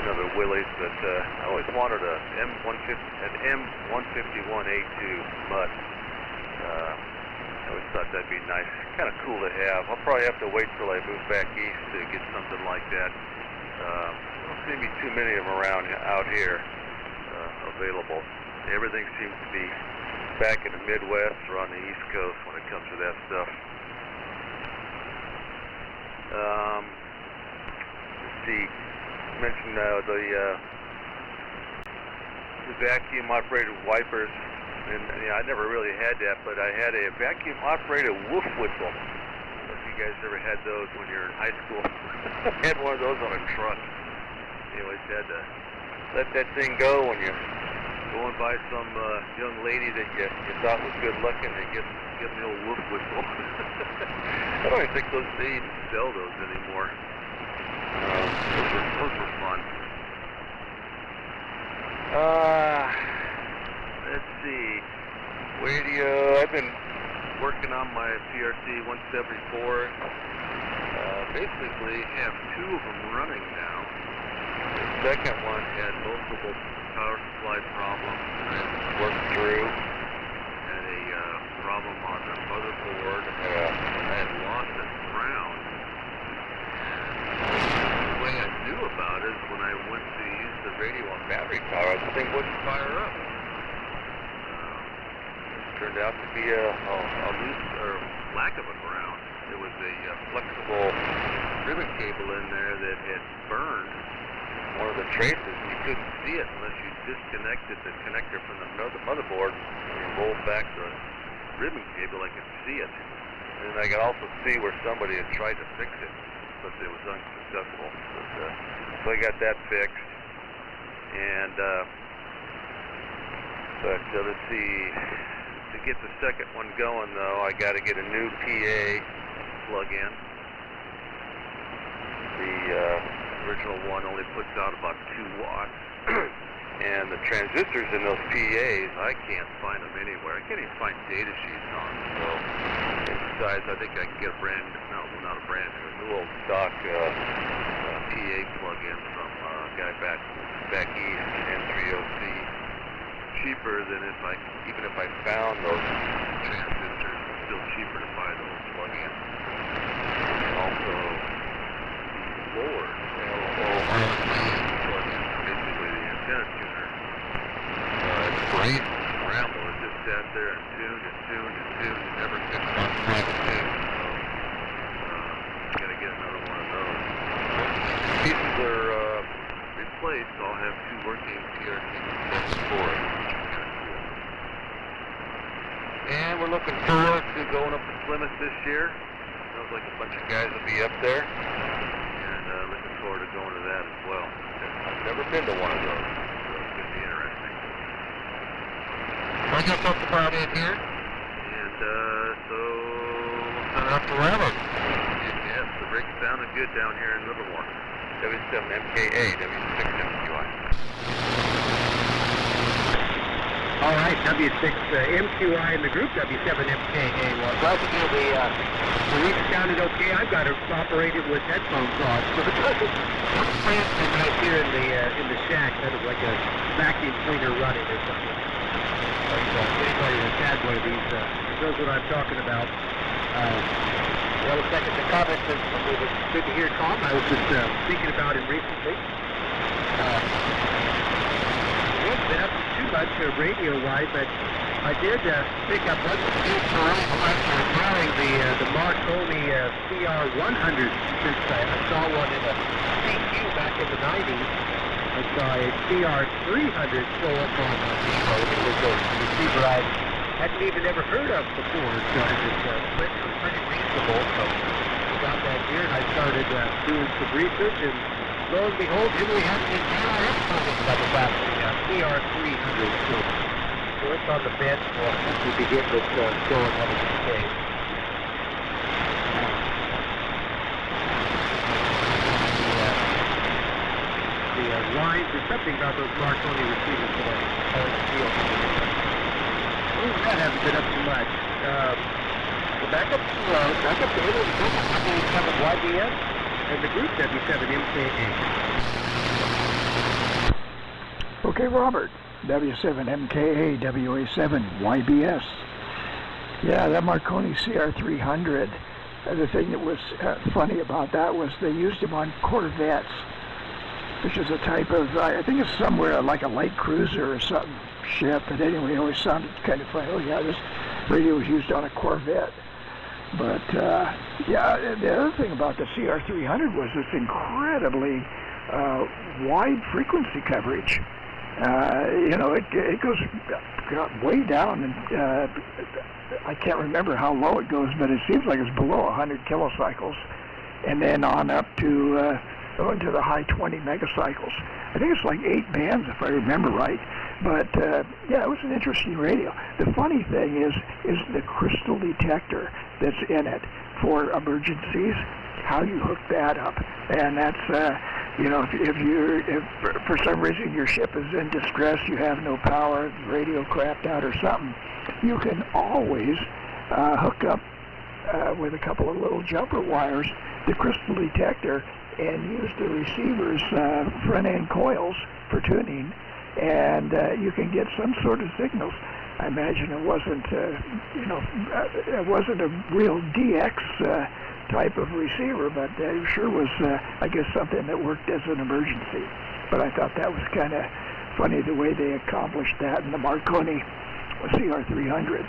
another Willys, but I always wanted an M151A2 Mutt. I always thought that'd be nice, kind of cool to have. I'll probably have to wait till I move back east to get something like that. Don't seem to be too many of them around out here available. Everything seems to be back in the Midwest or on the East Coast when it comes to that stuff. Let's see. You mentioned the vacuum-operated wipers. And I never really had that, but I had a vacuum-operated wolf whistle. I don't know if you guys ever had those when you were in high school. I had one of those on a truck. You always had to let that thing go when you're going by some young lady that you thought was good looking and give them the old wolf whistle. I don't even think they even sell those anymore. Those were fun. Let's see, radio, I've been working on my PRC 174, basically have 2 of them running now. The second one had multiple power supply problems that I worked through, had a problem on the motherboard, and I had lost it ground. The way I knew about it is when I went to use the radio on battery power, the thing wouldn't fire up. Turned out to be a loose or lack of a ground. There was a flexible ribbon cable in there that had burned one of the traces, and you couldn't see it unless you disconnected the connector from the motherboard and rolled back the ribbon cable. I could see it, and I could also see where somebody had tried to fix it, but it was unsuccessful. So I got that fixed, and let's see. To get the second one going, though, I got to get a new PA plug-in. The original one only puts out about 2 watts. And the transistors in those PAs, I can't find them anywhere. I can't even find data sheets on them. So, and besides, I think I can get a not a brand new, a new old stock PA plug-in from a guy back east, N3OC, cheaper than even if I found those transistors, it's still cheaper to buy those plug-ins. And also, Lord, plug-ins, basically the antenna tuner. Brain scramble, it just sat there and tuned, and never fixed on trying to tune. So, gotta get another one of those. Once pieces are replaced, I'll have 2 working PRT-74s. And we're looking forward to going up to Plymouth this year. Sounds like a bunch of guys will be up there. And looking forward to going to that as well. I've never been to one of those, so it's going to be interesting. I guess that's about it here. And so we'll send it up to Rabbit. Yes, the rig sounded good down here in Livermore. W7MKA, W6MQI. All right, W6MQI in the group, W7MKA. Well, the reach sounded okay. I've got it operated with headphones on, so it doesn't. What's fancy right here in the shack? That is like a vacuum cleaner running or something. But anybody that's had one of these knows what I'm talking about. Well, a second to comment, it was good to hear Tom. I was just thinking about him recently. I haven't been up to too much radio-wise, but I did pick up one wearing the Marconi CR100 since I saw one in a CQ back in the 90s. I saw a CR300 show up on the road. It was a receiver I hadn't even ever heard of before, so it was pretty reasonable. So I got that here, and I started doing some research, and lo and behold, here we have the GRF coming by the back, the CR300. So it's on the bench once we begin this going on the stage. The lines, there's something about those Marconi receivers that I always feel. That hasn't been up too much. The backup to the YBS and the group W7MKA. Okay, Robert. W7MKA, WA7, YBS. Yeah, that Marconi CR300. The thing that was funny about that was they used them on Corvettes, which is a type of, I think it's somewhere like a light cruiser or something ship. But anyway, it always sounded kind of funny. Oh yeah, this radio was used on a Corvette. But yeah, the other thing about the CR300 was its incredibly wide frequency coverage. You know, it goes way down, and I can't remember how low it goes, but it seems like it's below 100 kilocycles, and then on up to into the high 20 megacycles. I think it's like 8 bands if I remember right. But yeah, it was an interesting radio. The funny thing is the crystal detector that's in it for emergencies. How you hook that up, and that's you know, if for some reason your ship is in distress, you have no power, the radio crapped out or something, you can always hook up with a couple of little jumper wires the crystal detector and use the receiver's front end coils for tuning, and you can get some sort of signals. I imagine it wasn't, you know, it wasn't a real DX type of receiver, but it sure was, I guess, something that worked as an emergency. But I thought that was kind of funny the way they accomplished that in the Marconi CR300.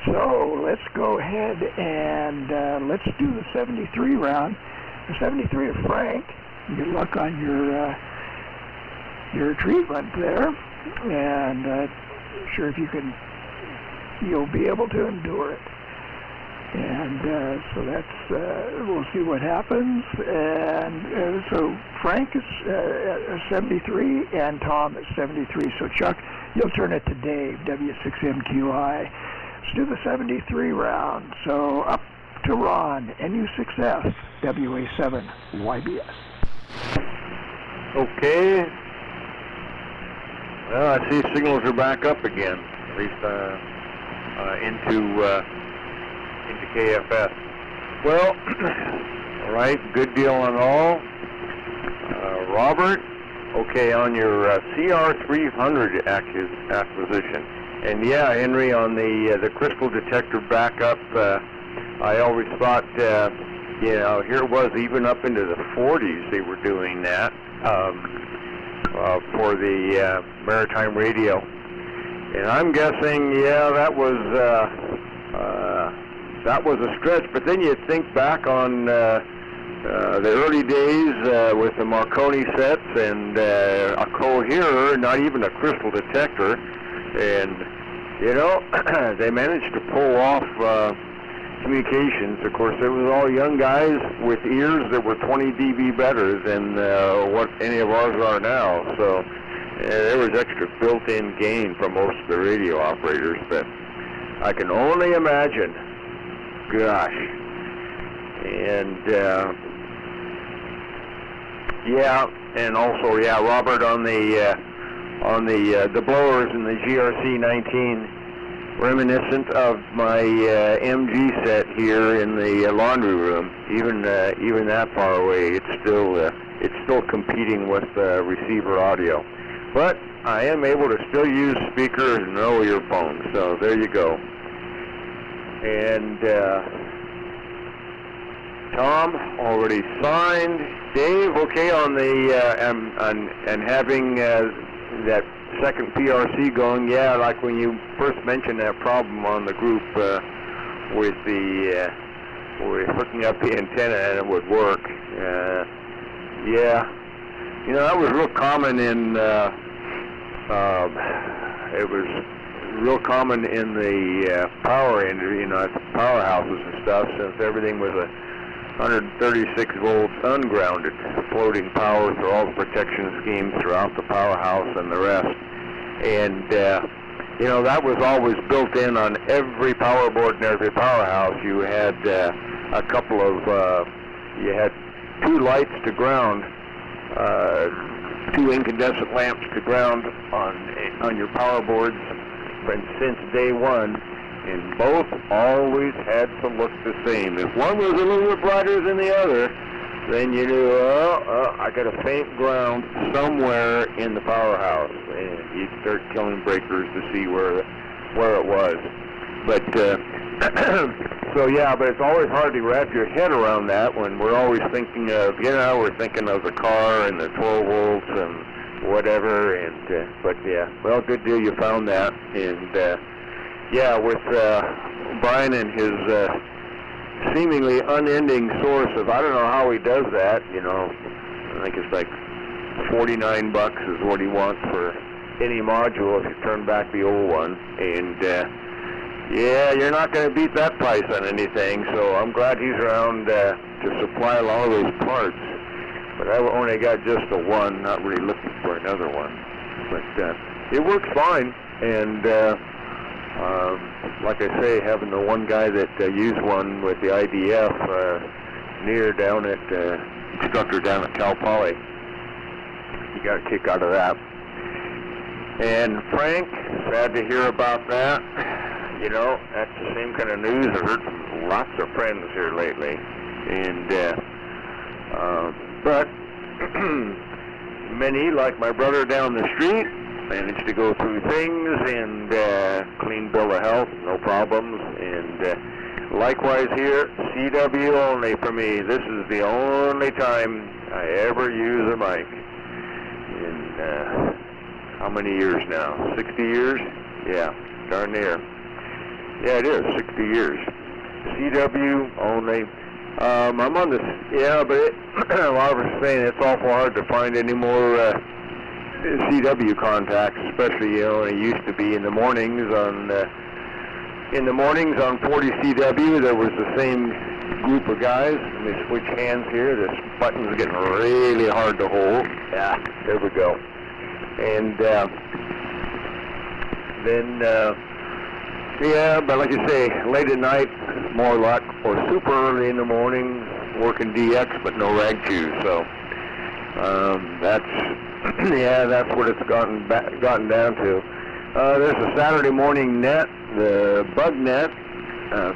So let's go ahead and let's do the 73 round. The 73 of Frank. Good luck on your treatment there, and sure if you'll be able to endure it. And so that's, we'll see what happens. And so Frank is 73 and Tom is 73. So Chuck, you'll turn it to Dave, W6MQI. Let's do the 73 round. So up to Ron, NU6S, WA7, YBS. Okay. Well, I see signals are back up again, at least into KFS. Well, all right, good deal on all. Robert, okay, on your CR300 acquisition. And yeah, Henry, on the crystal detector backup, I always thought, here it was, even up into the 40s they were doing that for the maritime radio. And I'm guessing, yeah, that was a stretch. But then you think back on the early days with the Marconi sets and a coherer, not even a crystal detector, and they managed to pull off communications. Of course, it was all young guys with ears that were 20 dB better than what any of ours are now. So there was extra built-in gain for most of the radio operators, but I can only imagine. Gosh. And and also, Robert, on the blowers in the GRC 19, reminiscent of my MG set here in the laundry room. Even that far away, it's still competing with receiver audio. But I am able to still use speakers and no earphones. So there you go. And Tom already signed. Dave, okay, on the and having that second PRC going, yeah, like when you first mentioned that problem on the group with hooking up the antenna and it would work. That was real common in it was real common in the power industry, at the powerhouses and stuff, since everything was 136 volts ungrounded, floating power through all the protection schemes throughout the powerhouse and the rest. And, that was always built in on every power board in every powerhouse. You had a couple of, you had two lights to ground, two incandescent lamps to ground on your power boards since day one. And both always had to look the same. If one was a little bit brighter than the other, then you knew, I got a faint ground somewhere in the powerhouse. And you'd start killing breakers to see where it was. But, but it's always hard to wrap your head around that when we're always thinking of, we're thinking of the car and the 12 volts and whatever. And, well, good deal you found that. And, with Brian and his seemingly unending source of, I don't know how he does that, I think it's like $49 is what he wants for any module if you turn back the old one. And, you're not going to beat that price on anything, so I'm glad he's around to supply a lot of those parts. But I only got just the one, not really looking for another one. But it works fine, and like I say, having the one guy that used one with the IDF instructor down at Cal Poly, he got a kick out of that. And Frank, sad to hear about that. That's the same kind of news I've heard from lots of friends here lately. And but many, like my brother down the street, managed to go through things and clean bill of health, no problems. And likewise here, CW only for me. This is the only time I ever use a mic. In how many years now? 60 years? Yeah, darn near. Yeah, it is, 60 years. CW only. I'm on this, but a lot of us are saying it's awful hard to find any more CW contacts, especially, it used to be in the mornings on 40 CW, there was the same group of guys. Let me switch hands here. This button's getting really hard to hold. Yeah, there we go. And but like you say, late at night, more luck, or super early in the morning, working DX, but no rag chews. So that's Yeah, that's what it's gotten down to. There's a Saturday morning net, the bug net,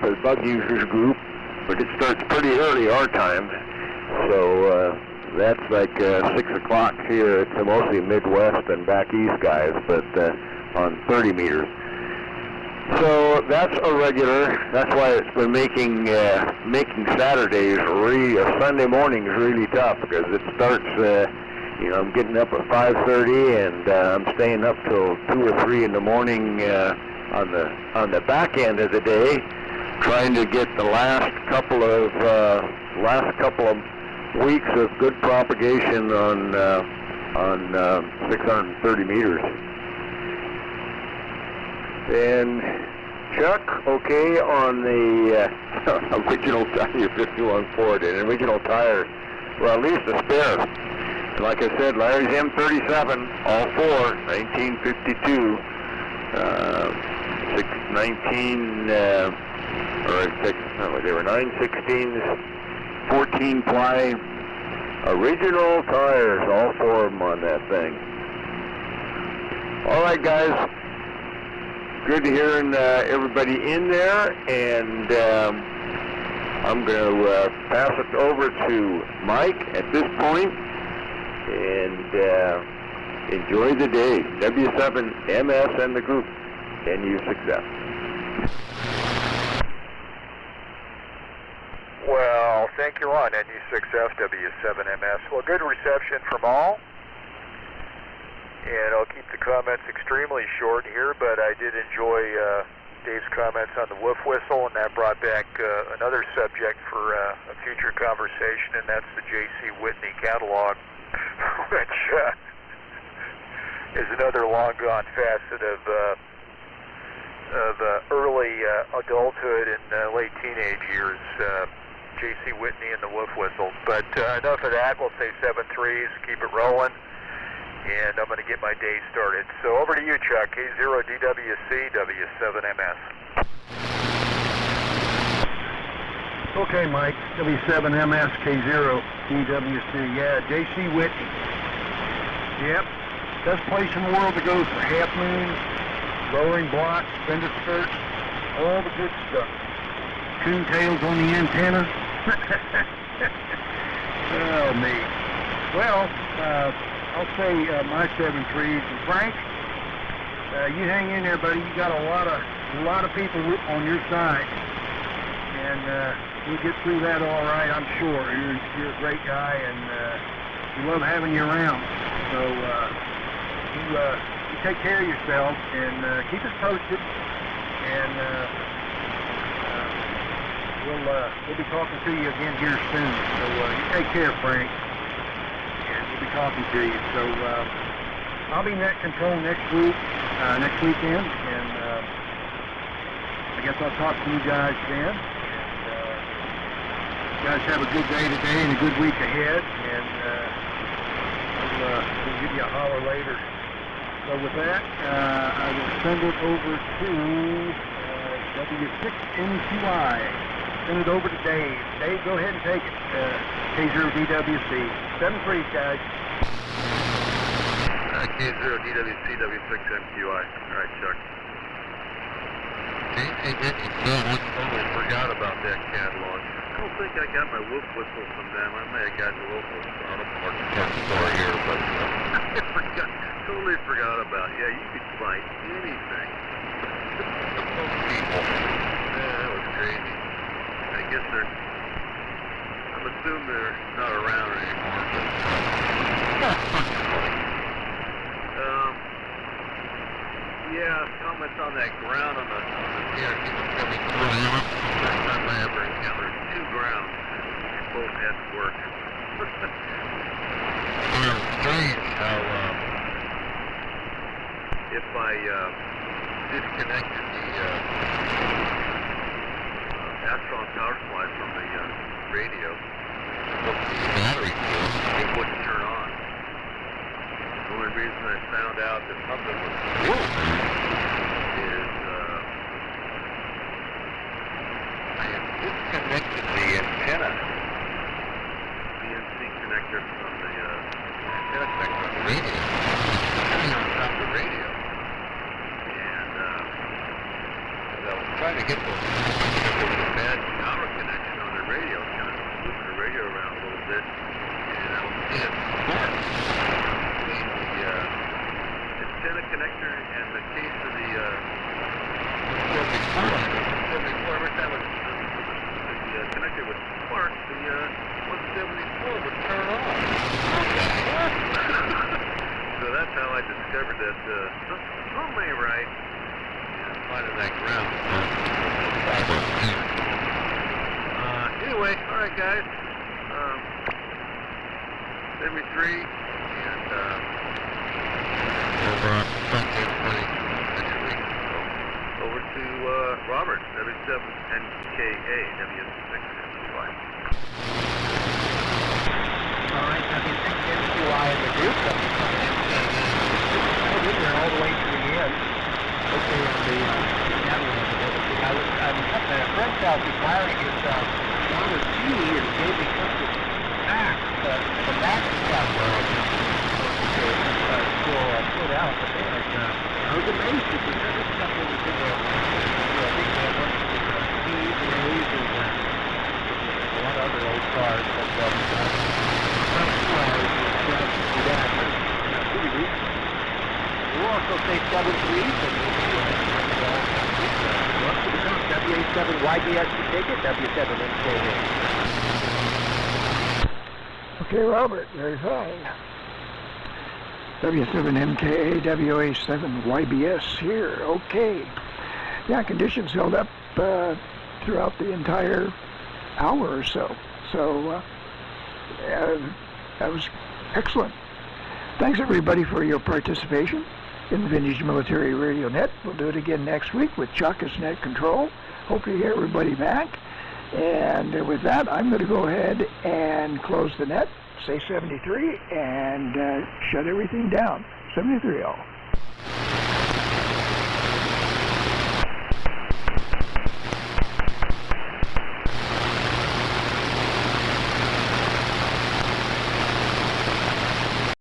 for the bug users group, but it starts pretty early our time. So that's like 6 o'clock here. It's mostly Midwest and back east guys, but on 30 meters. So that's a regular. That's why it's been making Saturdays Sunday mornings really tough, because it starts. I'm getting up at 5:30 and I'm staying up till 2 or 3 in the morning on the back end of the day, trying to get the last couple of weeks of good propagation on 630 meters. And Chuck, okay on the original tire 51 Ford, an original tire, well, at least a spare. And like I said, Larry's M37, all four, 1952, they were 9/16s, 14 ply, original tires, all four of them on that thing. All right, guys. Good hearing everybody in there, and I'm going to pass it over to Mike at this point, and enjoy the day. W7MS and the group, NU success. Well, thank you, Ron. NU success, W7MS. Well, good reception from all. And I'll keep the comments extremely short here, but I did enjoy Dave's comments on the woof whistle, and that brought back another subject for a future conversation, and that's the J.C. Whitney catalog, which is another long-gone facet of early adulthood and late teenage years, J.C. Whitney and the woof whistle. But enough of that. We'll say 7.3s, keep it rolling. And I'm going to get my day started. So over to you, Chuck. K0DWC, W7MS. Okay, Mike. W7MS, K0DWC. Yeah, J.C. Whitney. Yep. Best place in the world to go for half moons, lowering blocks, fender skirts, all the good stuff. Coon tails on the antenna. Oh, me. Well, I'll say my 7.3s. And Frank, you hang in there, buddy. You got a lot of people on your side, and we'll get through that all right. I'm sure. You're a great guy, and we love having you around. So you take care of yourself and keep us posted. And we'll be talking to you again here soon. So you take care, Frank. Be talking to you. So I'll be net control next weekend, and I guess I'll talk to you guys then. And you guys have a good day today and a good week ahead, and we'll give you a holler later. So with that, I will send it over to W6MQI. Send it over to Dave. Dave, go ahead and take it. K0DWC. 7.3, guys. K0DWC, W6MQI. All right, Chuck. Totally forgot about that catalog. I don't think I got my woof whistle from them. I may have got the local auto parts store here, but totally forgot about it. Yeah, you could buy anything. Most people. Yeah, that was crazy. I guess I'm assuming they're not around anymore, but yeah, comments on that ground on the TRC 73. First time I ever encountered 2 grounds. Both had to work. It's strange how if I disconnected the Astron power supply from the radio, the battery field, it wouldn't turn on. The only reason I found out that something was wrong is I had disconnected the antenna, CNC connector from the antenna connector on the radio. Stop the radio. And I was trying to get those. There was a bad power connection on the radio, kind of moving the radio around a little bit, and I was seeing sparks between the antenna connector and the case of the 74. Every time the connector would spark, the 174 would turn off. So that's how I discovered that something ain't right. Finding that ground. Anyway, all right, guys. 73 and over on Sunday next week. So over to Robert, 77 NKA, W6MQI. All right, W6MQI in the group. I've been there all the way to the end. Okay, on the I'm at a friend's house is wiring his water key and gave me something back, the back stuff to put out. But man, I was amazed because this stuff was in there. I think that was keys and A's and a lot of other old cars. But some cars do that. Pretty recent. We'll also say 7-3. W7YBS to take it, W7MKA. Okay, Robert, very fine. W7MKA, WA7YBS here. Okay. Yeah, conditions held up throughout the entire hour or so. So that was excellent. Thanks, everybody, for your participation in the Vintage Military Radio Net. We'll do it again next week with Chuck as net control. Hope you hear everybody back. And with that, I'm going to go ahead and close the net, say 73, and shut everything down. 73 all.